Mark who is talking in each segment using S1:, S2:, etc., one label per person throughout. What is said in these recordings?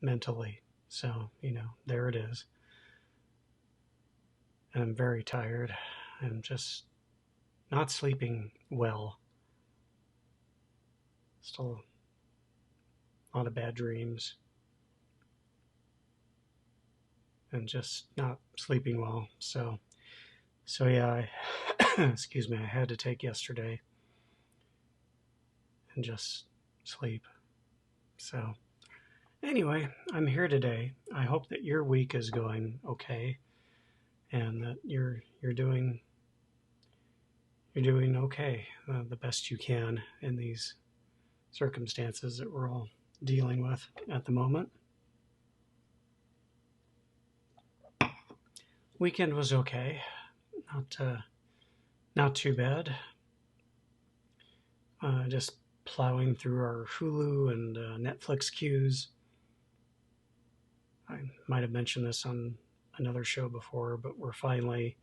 S1: mentally. So, there it is. And I'm very tired. I'm just not sleeping well. Still a lot of bad dreams and just not sleeping well. So yeah, excuse me, I had to take yesterday and just sleep. So anyway, I'm here today. I hope that your week is going okay and that you're doing okay, the best you can in these circumstances that we're all dealing with at the moment. Weekend was okay, not too bad. Just plowing through our Hulu and Netflix queues. I might have mentioned this on another show before, but we're finally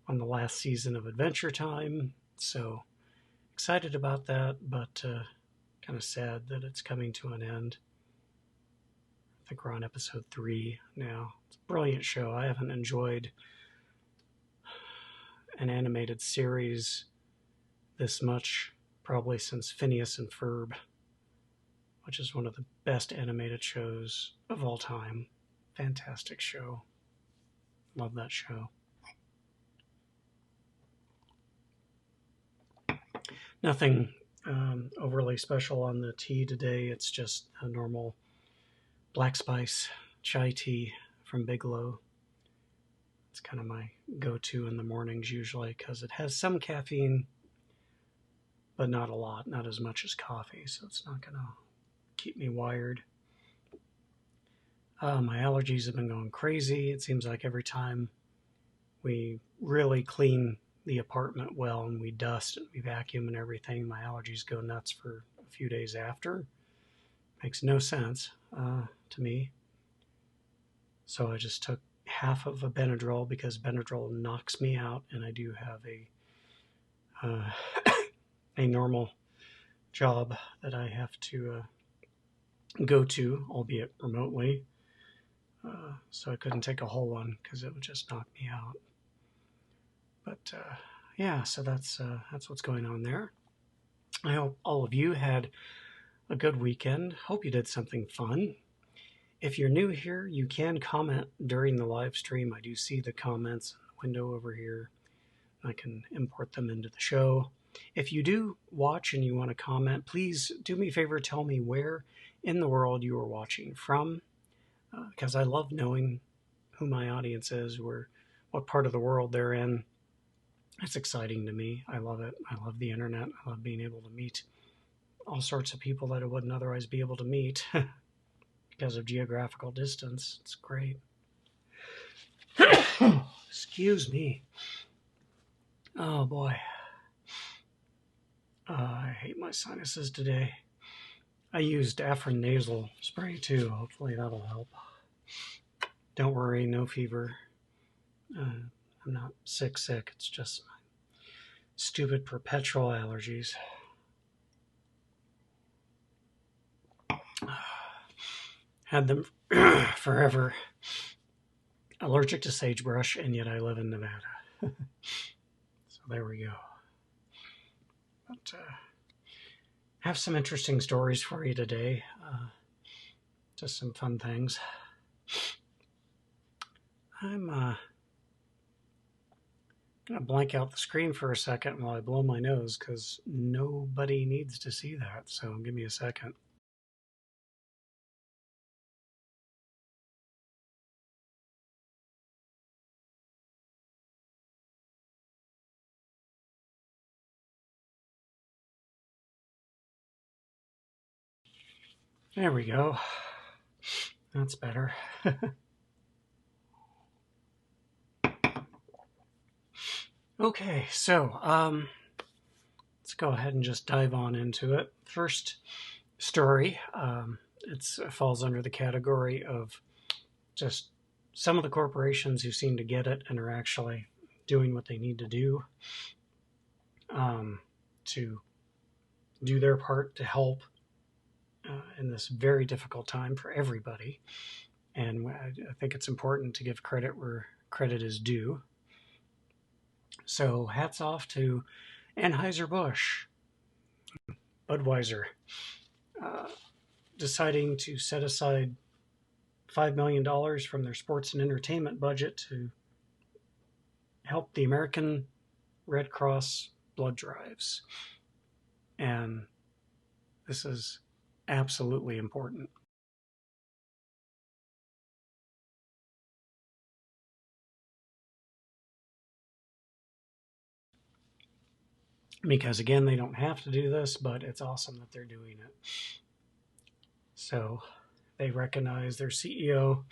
S1: on the last season of Adventure Time. So excited about that, but kind of sad that it's coming to an end. I think we're on episode 3 now. It's a brilliant show. I haven't enjoyed an animated series this much probably since Phineas and Ferb, which is one of the best animated shows of all time. Fantastic show. Love that show. Nothing overly special on the tea today. It's just a normal black spice chai tea from Bigelow. It's kind of my go-to in the mornings usually because it has some caffeine, but not a lot, not as much as coffee, so it's not going to keep me wired. My allergies have been going crazy. It seems like every time we really clean the apartment well and we dust and we vacuum and everything, my allergies go nuts for a few days after. Makes no sense to me. So I just took half of a Benadryl because Benadryl knocks me out, and I do have a normal job that I have to go to, albeit remotely. So I couldn't take a whole one because it would just knock me out. But yeah, so that's what's going on there. I hope all of you had a good weekend. Hope you did something fun. If you're new here, you can comment during the live stream. I do see the comments in the window over here. I can import them into the show. If you do watch and you want to comment, please do me a favor, tell me where in the world you are watching from, because I love knowing who my audience is, what part of the world they're in. It's exciting to me. I love it. I love the internet. I love being able to meet all sorts of people that I wouldn't otherwise be able to meet because of geographical distance. It's great. Excuse me. Oh boy. I hate my sinuses today. I used Afrin nasal spray too. Hopefully that'll help. Don't worry, no fever. I'm not sick. It's just my stupid perpetual allergies. Had them forever. Allergic to sagebrush, and yet I live in Nevada. So there we go. But have some interesting stories for you today. Just some fun things. I'm going to blank out the screen for a second while I blow my nose because nobody needs to see that. So give me a second. There we go. That's better. Okay, so let's go ahead and just dive on into it. First story, it falls under the category of just some of the corporations who seem to get it and are actually doing what they need to do to do their part to help in this very difficult time for everybody. And I think it's important to give credit where credit is due. So hats off to Anheuser-Busch, Budweiser, uh, deciding to set aside $5 million from their sports and entertainment budget to help the American Red Cross blood drives. And this is absolutely important. Because again, they don't have to do this, but it's awesome that they're doing it. So they recognize their CEO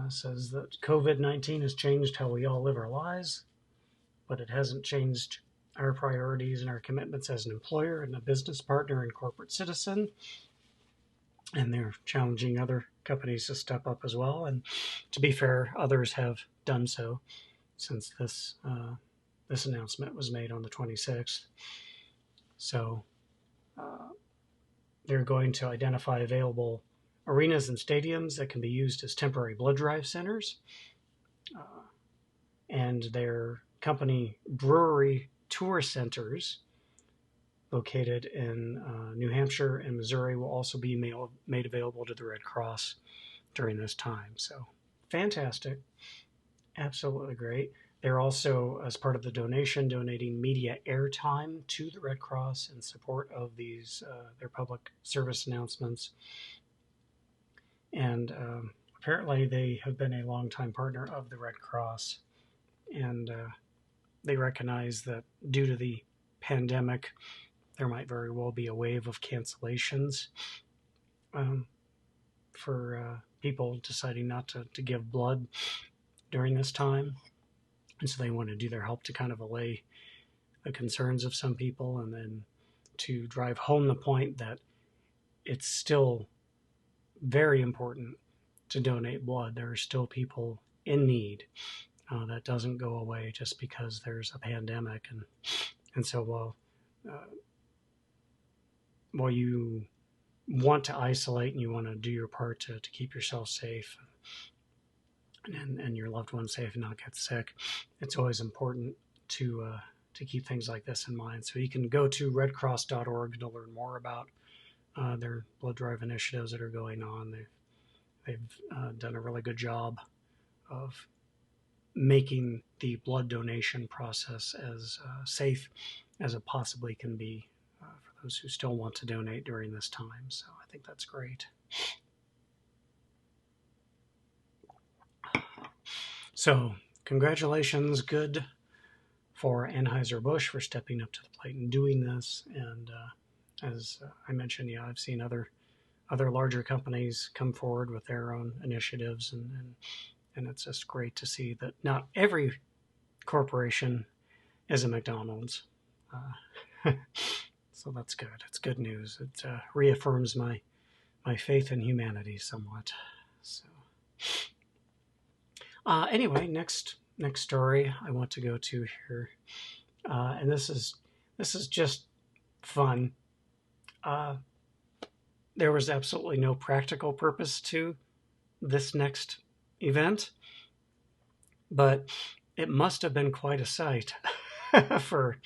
S1: says that COVID-19 has changed how we all live our lives, but it hasn't changed our priorities and our commitments as an employer and a business partner and corporate citizen. And they're challenging other companies to step up as well. And to be fair, others have done so since this announcement was made on the 26th. So they're going to identify available arenas and stadiums that can be used as temporary blood drive centers. And their company brewery tour centers located in New Hampshire and Missouri will also be made available to the Red Cross during this time. So fantastic. Absolutely great. They're also, as part of the donation, donating media airtime to the Red Cross in support of these their public service announcements. And apparently they have been a longtime partner of the Red Cross. And they recognize that due to the pandemic, there might very well be a wave of cancellations for people deciding not to give blood during this time. And so they want to do their help to kind of allay the concerns of some people and then to drive home the point that it's still very important to donate blood. There are still people in need. That doesn't go away just because there's a pandemic. And so while you want to isolate and you want to do your part to keep yourself safe and your loved ones safe and not get sick, it's always important to keep things like this in mind. So you can go to redcross.org to learn more about their blood drive initiatives that are going on. They've done a really good job of making the blood donation process as safe as it possibly can be for those who still want to donate during this time. So I think that's great. So congratulations, good for Anheuser-Busch for stepping up to the plate and doing this. And as I mentioned, yeah, I've seen other larger companies come forward with their own initiatives, and it's just great to see that not every corporation is a McDonald's. So that's good. It's good news. It reaffirms my faith in humanity somewhat. So anyway, next story I want to go to here, and this is just fun. There was absolutely no practical purpose to this next event, but it must have been quite a sight for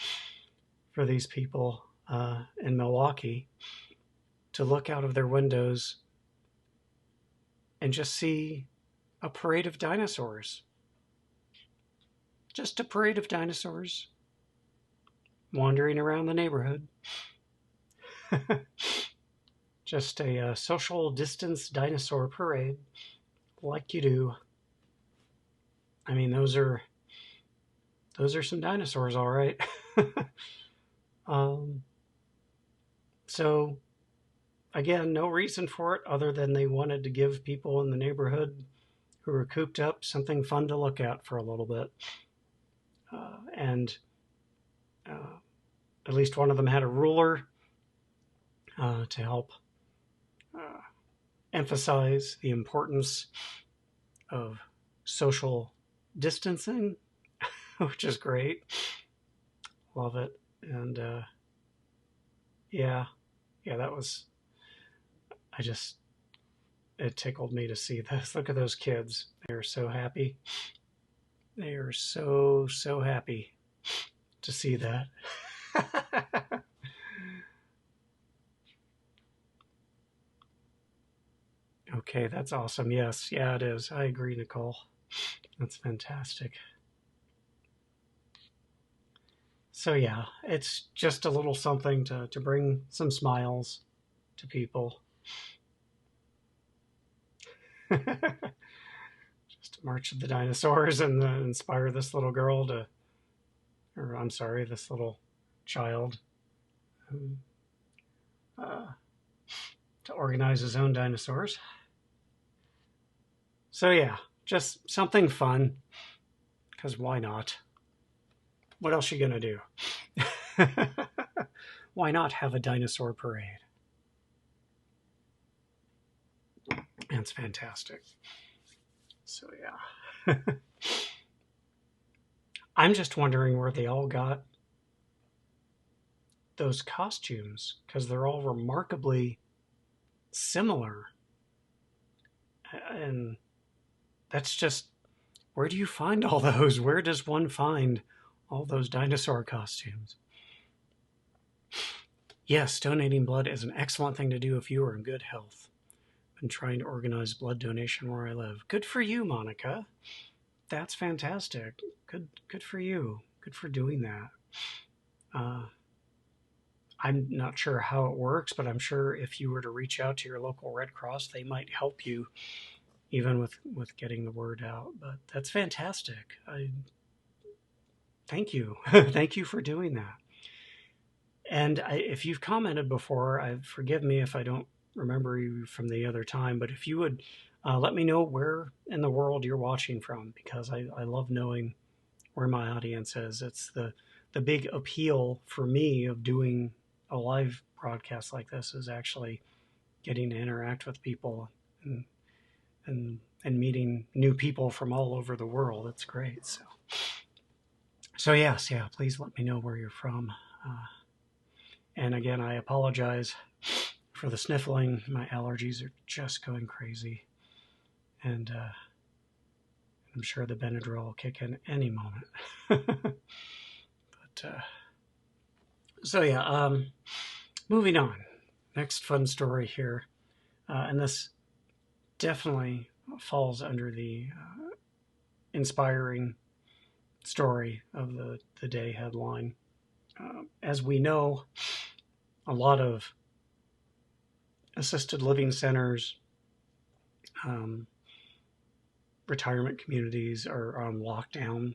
S1: these people in Milwaukee to look out of their windows and just see a parade of dinosaurs. Just a parade of dinosaurs wandering around the neighborhood. Just a social distance dinosaur parade like you do. I mean, those are some dinosaurs, all right. So again, no reason for it other than they wanted to give people in the neighborhood who were cooped up something fun to look at for a little bit. And at least one of them had a ruler to help emphasize the importance of social distancing, which is great. Love it. And yeah, yeah, that was, I just, it tickled me to see this. Look at those kids. They are so happy. They are so, so happy to see that. Okay, that's awesome. Yes, yeah, it is. I agree, Nicole. That's fantastic. So, yeah, it's just a little something to bring some smiles to people. Just to march of the dinosaurs and inspire this little girl to, or I'm sorry, this little child um, uh, to organize his own dinosaurs. So, yeah, just something fun, because why not? What else are you going to do? Why not have a dinosaur parade? That's fantastic. So, yeah. I'm just wondering where they all got those costumes, because they're all remarkably similar. And that's just, where do you find all those? Where does one find all those dinosaur costumes? Yes, donating blood is an excellent thing to do if you are in good health. Been trying to organize blood donation where I live. Good for you, Monica. That's fantastic. Good for you. Good for doing that. I'm not sure how it works, but I'm sure if you were to reach out to your local Red Cross, they might help you even with getting the word out. But that's fantastic. I thank you. Thank you for doing that. And if you've commented before, forgive me if I don't remember you from the other time, but if you would let me know where in the world you're watching from, because I love knowing where my audience is. It's the big appeal for me of doing a live broadcast like this is actually getting to interact with people and and meeting new people from all over the world. It's great. So yes, yeah. Please let me know where you're from. And again, I apologize for the sniffling. My allergies are just going crazy, and I'm sure the Benadryl will kick in any moment. But so yeah, moving on. Next fun story here, and this definitely falls under the inspiring story of the day headline. As we know, a lot of assisted living centers, um, retirement communities are on lockdown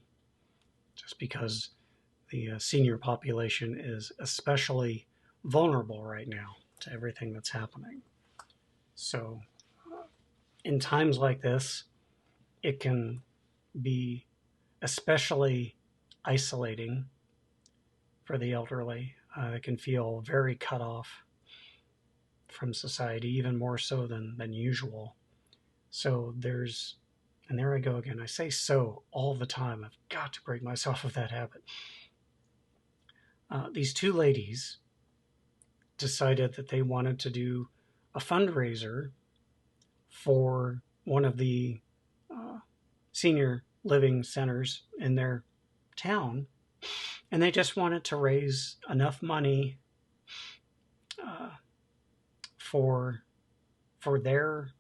S1: just because the senior population is especially vulnerable right now to everything that's happening. So, in times like this, it can be especially isolating for the elderly. It can feel very cut off from society, even more so than usual. So and there I go again. I say so all the time. I've got to break myself of that habit. These two ladies decided that they wanted to do a fundraiser for one of the senior living centers in their town, and they just wanted to raise enough money uh, for for their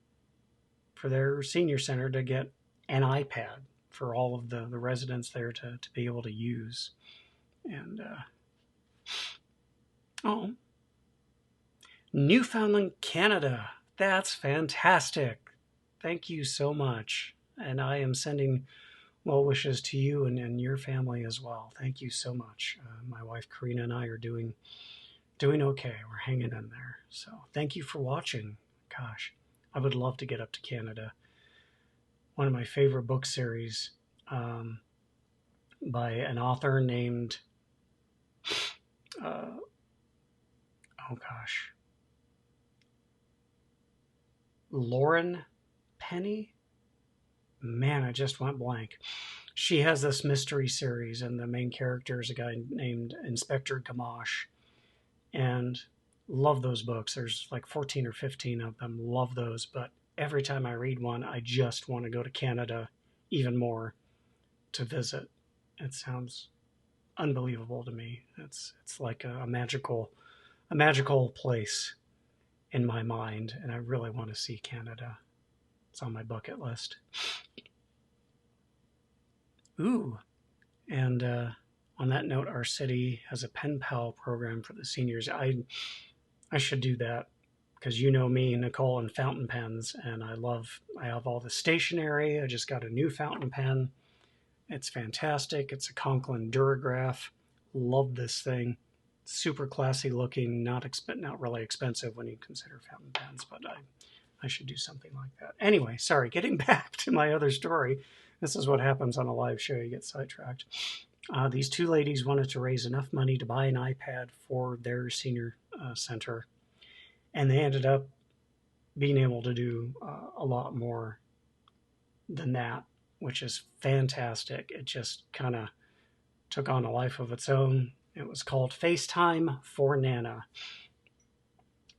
S1: senior center to get an iPad for all of the residents there to be able to use. And oh, Newfoundland, Canada. That's fantastic. Thank you so much. And I am sending well wishes to you and your family as well. Thank you so much. My wife Karina and I are doing okay. We're hanging in there. So thank you for watching. Gosh, I would love to get up to Canada. One of my favorite book series by an author named oh gosh, Lauren Penny. Man, I just went blank. She has this mystery series, and the main character is a guy named Inspector Gamache. And Love those books. There's like 14 or 15 of them. Love those. But every time I read one, I just want to go to Canada even more to visit. It sounds unbelievable to me. It's like a magical place in my mind, and I really want to see Canada. It's on my bucket list. Ooh, and on that note, our city has a pen pal program for the seniors. I should do that because you know me, Nicole, and fountain pens, and I have all the stationery. I just got a new fountain pen. It's fantastic. It's a Conklin Durograph. Love this thing. Super classy looking, not really expensive when you consider fountain pens, but I should do something like that. Anyway, sorry, getting back to my other story. This is what happens on a live show. You get sidetracked. These two ladies wanted to raise enough money to buy an iPad for their senior center, and they ended up being able to do a lot more than that, which is fantastic. It just kind of took on a life of its own. It was called FaceTime for Nana,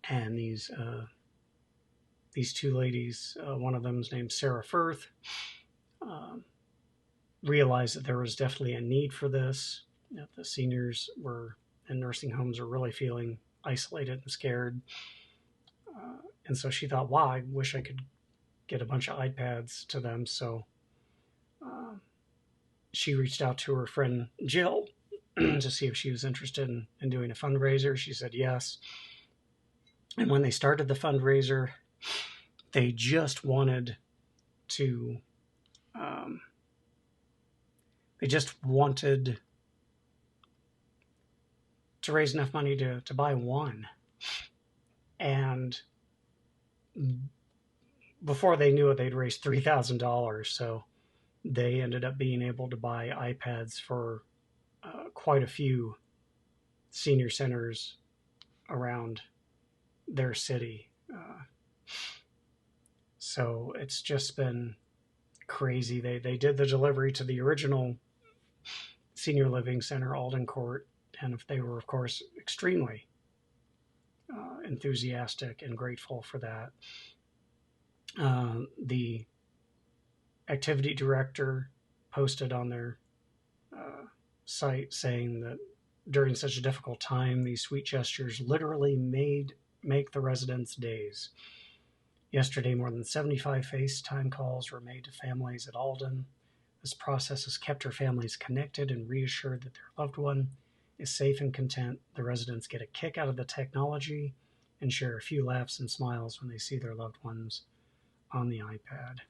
S1: and these two ladies, one of them is named Sarah Firth, realized that there was definitely a need for this. That the seniors were in nursing homes are really feeling isolated and scared, and so she thought, "Wow, I wish I could get a bunch of iPads to them." So she reached out to her friend Jill to see if she was interested in doing a fundraiser. She said yes. And when they started the fundraiser, they just wanted to raise enough money to buy one. And before they knew it, they'd raised $3,000. So they ended up being able to buy iPads for quite a few senior centers around their city. So it's just been crazy. They did the delivery to the original senior living center, Alden Court, and they were, of course, extremely enthusiastic and grateful for that. The activity director posted on their site saying that during such a difficult time, these sweet gestures literally make the residents' days. Yesterday, more than 75 FaceTime calls were made to families at Alden. This process has kept her families connected and reassured that their loved one is safe and content. The residents get a kick out of the technology and share a few laughs and smiles when they see their loved ones on the iPad.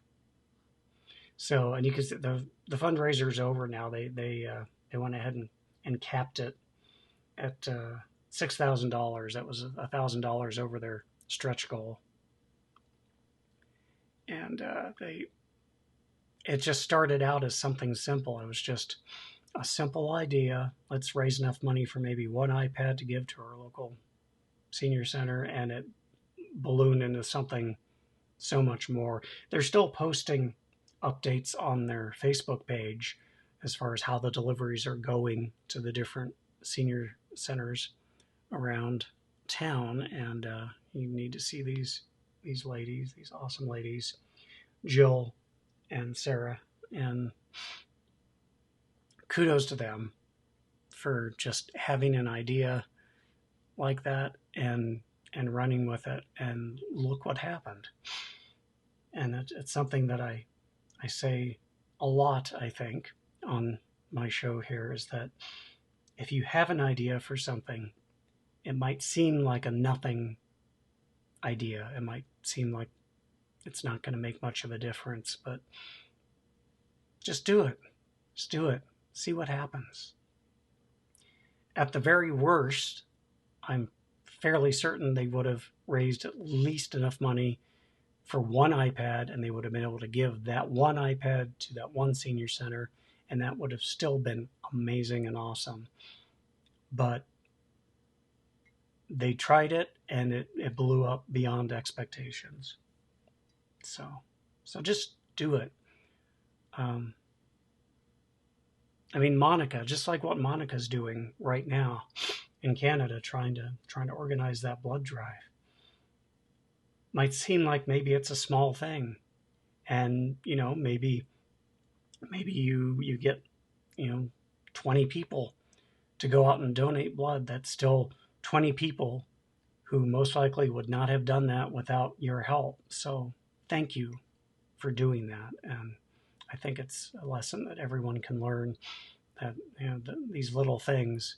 S1: So, and you can see the fundraiser is over now. They went ahead and capped it at $6,000. That was $1,000 over their stretch goal. And it just started out as something simple. It was just a simple idea. Let's raise enough money for maybe one iPad to give to our local senior center, and it ballooned into something so much more. They're still posting updates on their Facebook page as far as how the deliveries are going to the different senior centers around town, and you need to see these ladies, these awesome ladies, Jill and Sarah, and kudos to them for just having an idea like that and running with it, and look what happened. And it's something that I say a lot, I think, on my show here, is that if you have an idea for something, it might seem like a nothing idea. It might seem like it's not going to make much of a difference, but just do it. Just do it. See what happens. At the very worst, I'm fairly certain they would have raised at least enough money for one iPad, and they would have been able to give that one iPad to that one senior center, and that would have still been amazing and awesome. But they tried it, and it blew up beyond expectations. So just do it. I mean, Monica, just like what Monica's doing right now, in Canada trying to organize that blood drive. Might seem like maybe it's a small thing, and maybe you get 20 people to go out and donate blood. That's still 20 people who most likely would not have done that without your help. So thank you for doing that. And I think it's a lesson that everyone can learn, that these little things,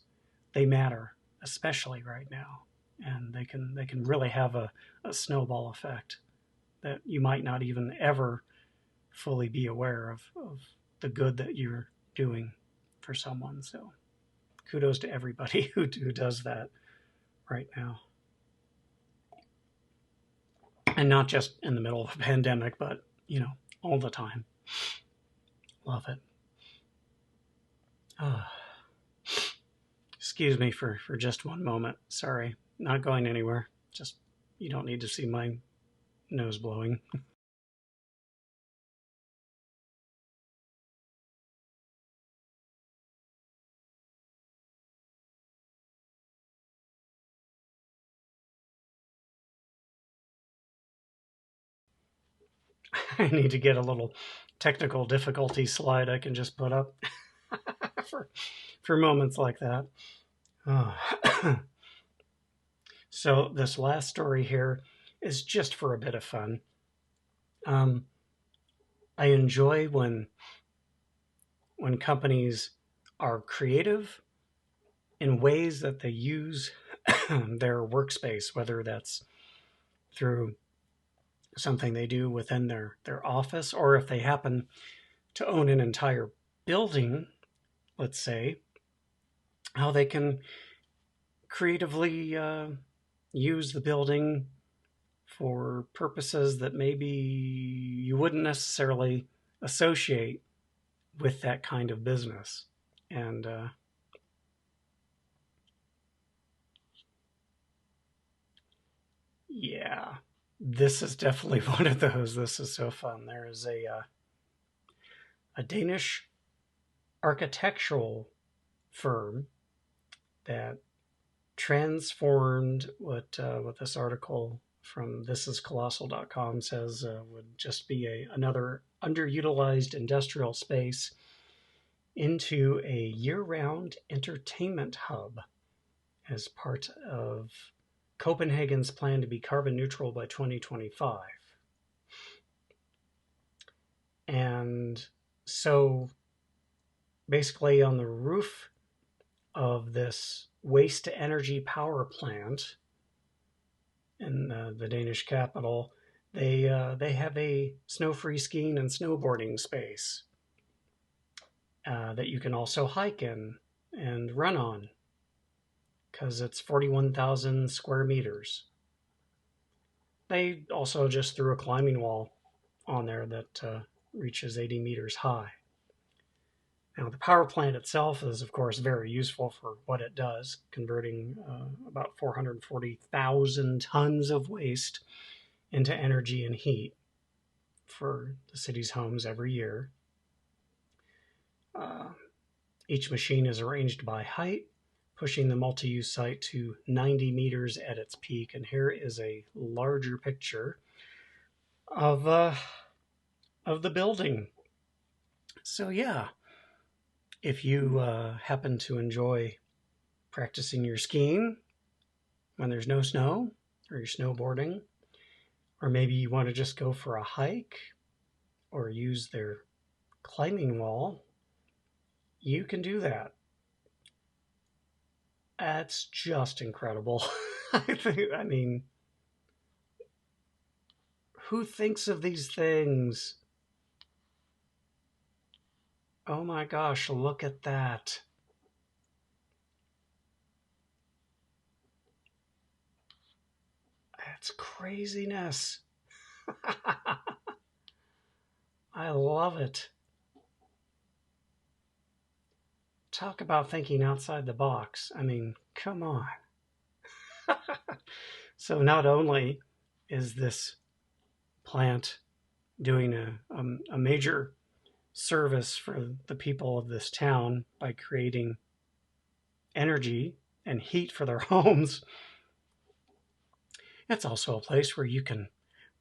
S1: they matter, especially right now. And they can really have a snowball effect that you might not even ever fully be aware of the good that you're doing for someone. So kudos to everybody who does that right now. And not just in the middle of a pandemic, but, all the time. Love it. Oh. Excuse me for just one moment. Sorry, not going anywhere. Just, you don't need to see my nose blowing. I need to get a little technical difficulty slide I can just put up for, for moments like that. Oh. So this last story here is just for a bit of fun. I enjoy when companies are creative in ways that they use their workspace, whether that's through something they do within their office, or if they happen to own an entire building, let's say, how they can creatively use the building for purposes that maybe you wouldn't necessarily associate with that kind of business. And yeah, this is definitely one of those. This is so fun. There is a Danish architectural firm that transformed what this article from thisiscolossal.com says would just be another underutilized industrial space into a year-round entertainment hub as part of Copenhagen's plan to be carbon neutral by 2025. And so basically on the roof of this waste to energy power plant in the Danish capital, they have a snow-free skiing and snowboarding space that you can also hike in and run on, because it's 41,000 square meters. They also just threw a climbing wall on there that reaches 80 meters high. Now, the power plant itself is, of course, very useful for what it does, converting about 440,000 tons of waste into energy and heat for the city's homes every year. Each machine is arranged by height, pushing the multi-use site to 90 meters at its peak. And here is a larger picture of the building. So yeah, if you happen to enjoy practicing your skiing when there's no snow, or you're snowboarding, or maybe you want to just go for a hike or use their climbing wall, you can do that. That's just incredible. I mean, who thinks of these things? Oh my gosh, look at that. That's craziness. I love it. Talk about thinking outside the box. I mean, come on. So not only is this plant doing a major service for the people of this town by creating energy and heat for their homes. It's also a place where you can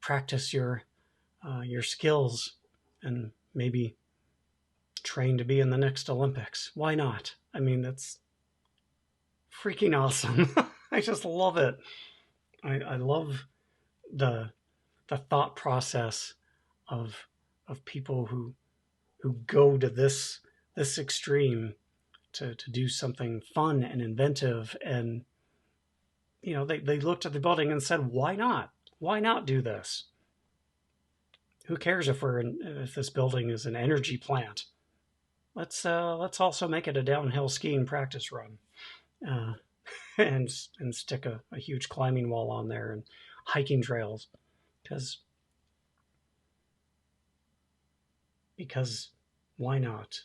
S1: practice your skills and maybe train to be in the next Olympics. Why not? I mean, that's freaking awesome. I just love it. I love the the thought process of people who go to this extreme to do something fun and inventive. And they looked at the building and said, why not? Why not do this? Who cares if this building is an energy plant? Let's also make it a downhill skiing practice run, uh, and stick a huge climbing wall on there and hiking trails, because because why not?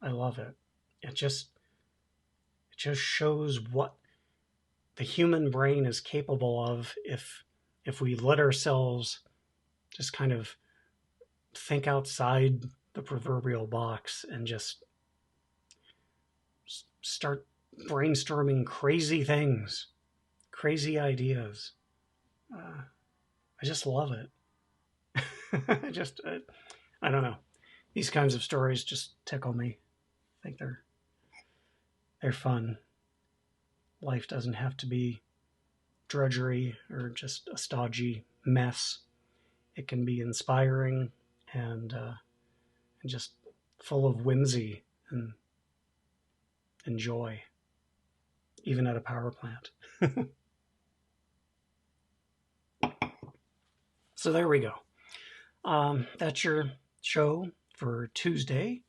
S1: I love it. It just shows what the human brain is capable of if we let ourselves just kind of think outside the proverbial box and just start brainstorming crazy things, crazy ideas. I just love it. I don't know. These kinds of stories just tickle me. I think they're fun. Life doesn't have to be drudgery or just a stodgy mess. It can be inspiring and just full of whimsy and joy, even at a power plant. So there we go. That's your show for Tuesday.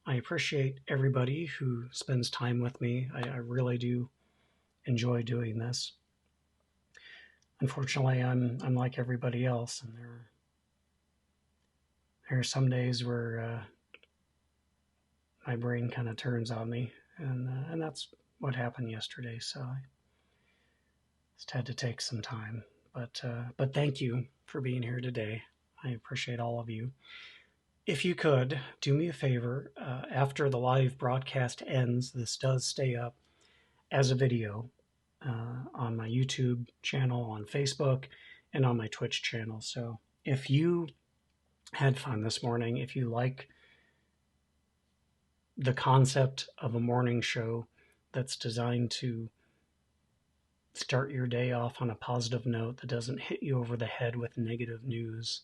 S1: I appreciate everybody who spends time with me. I really do enjoy doing this. Unfortunately, I'm like everybody else, and there are some days where my brain kind of turns on me, and that's what happened yesterday. So I just had to take some time. But thank you for being here today. I appreciate all of you. If you could do me a favor, after the live broadcast ends, this does stay up as a video on my YouTube channel, on Facebook, and on my Twitch channel. So if you had fun this morning, if you like the concept of a morning show that's designed to start your day off on a positive note that doesn't hit you over the head with negative news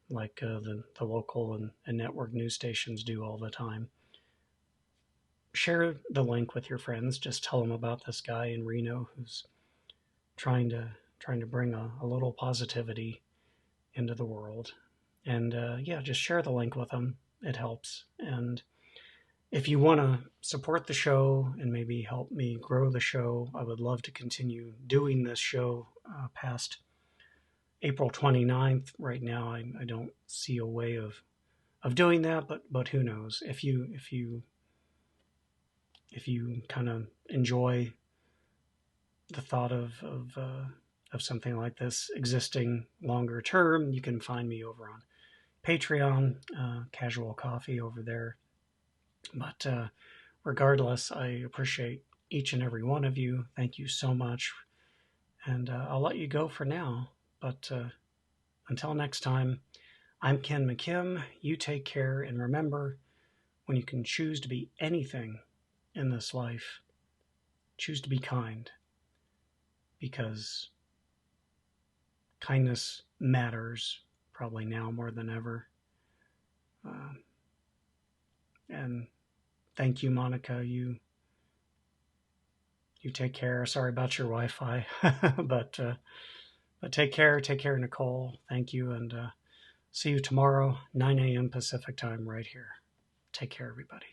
S1: like the local and network news stations do all the time, share the link with your friends. Just tell them about this guy in Reno who's trying to bring a little positivity into the world. And yeah, just share the link with them. It helps. And if you want to support the show and maybe help me grow the show, I would love to continue doing this show past April 29th. Right now, I don't see a way of doing that, but who knows? If you kind of enjoy the thought of something like this existing longer term, you can find me over on Patreon, Casual Coffee over there. But regardless, I appreciate each and every one of you. Thank you so much. And I'll let you go for now. But until next time, I'm Ken McKim. You take care. And remember, when you can choose to be anything in this life, choose to be kind. Because kindness matters, probably now more than ever. And thank you, Monica. You take care. Sorry about your Wi-Fi, but take care. Take care, Nicole. Thank you, and see you tomorrow, 9 a.m. Pacific time, right here. Take care, everybody.